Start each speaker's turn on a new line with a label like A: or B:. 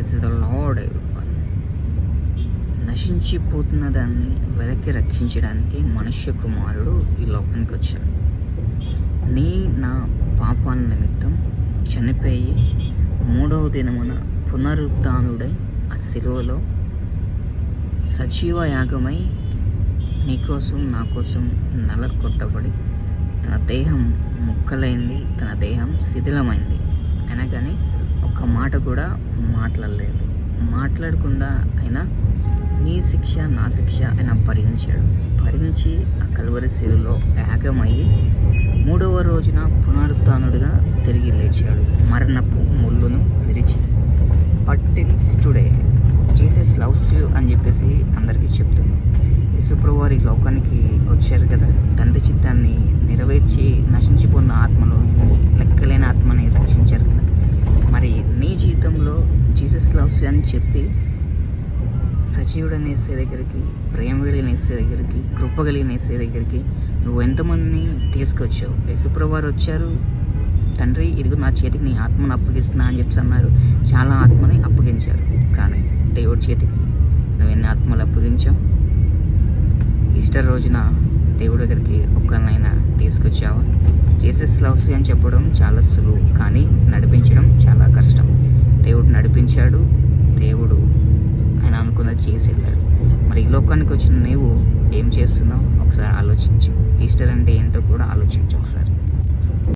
A: Praise the lord everyone. నశించిపోతున్న దాన్ని వెనక్కి రక్షించడానికి మనుష్య కుమారుడు ఈ లోకానికి వచ్చాడు. నా పాపాల నిమిత్తం చనిపోయి 3వ దినమున పునరుత్థానుడై ఆ శిలువలో సజీవ యాగమై నీకోసం నా కోసం నలగొట్టబడి తన దేహం ముక్కలైంది, తన దేహం శిథిలమైంది. అయినా కానీ ఒక్క మాట కూడా మాట్లాడకుండా ఆయన నీ శిక్ష నా శిక్ష ఆయన భరించి ఆ కల్వరి శిలువలో యాగమయ్యి 3వ రోజున పునరుత్థానుడిగా తిరిగి లేచాడు, మరణపు ముళ్ళును విరిచి. But till today Jesus loves you అని చెప్పేసి అందరికీ చెప్తున్నాను. యేసుప్రభువు వారి లోకానికి వచ్చారు కదా, తండ్రి చిత్తాన్ని నెరవేర్చి నశించిపోయిన ఆత్మలో లెక్కలేని ఆత్మని రక్షించారు కదా. మరి నీ జీవితంలో జీసస్ లవ్స్ యూ అని చెప్పి సజీవుడనేసే దగ్గరికి, ప్రేమ కలిగినేసే దగ్గరికి, కృప కలిగినేసే దగ్గరికి నువ్వు ఎంతమందిని తీసుకొచ్చావు. యేసుప్రభువు వారు వచ్చారు, తండ్రి ఇదిగో నా చేతికి నీ ఆత్మను అప్పగిస్తున్నా అని చెప్పి అన్నారు. చాలా ఆత్మని అప్పగించారు. కానీ దేవుడి చేతికి నువ్వు ఎన్ని ఆత్మలు అప్పగించావు? ఈస్టర్ రోజున దేవుడి దగ్గరికి ఒక్కరినైనా తీసుకొచ్చావా? జీసస్ లవ్స్ యూ అని చెప్పడం చాలా సులువు, కానీ నడిపించడం చాలా కష్టం. దేవుడు నడిపించాడు, దేవుడు ఆయన అనుకున్నది చేసి వెళ్ళాడు. మరి ఈ లోకానికి వచ్చిన నీవు ఏం చేస్తున్నావు ఒకసారి ఆలోచించు. ఈస్టర్ అంటే ఏంటో కూడా ఆలోచించు ఒకసారి.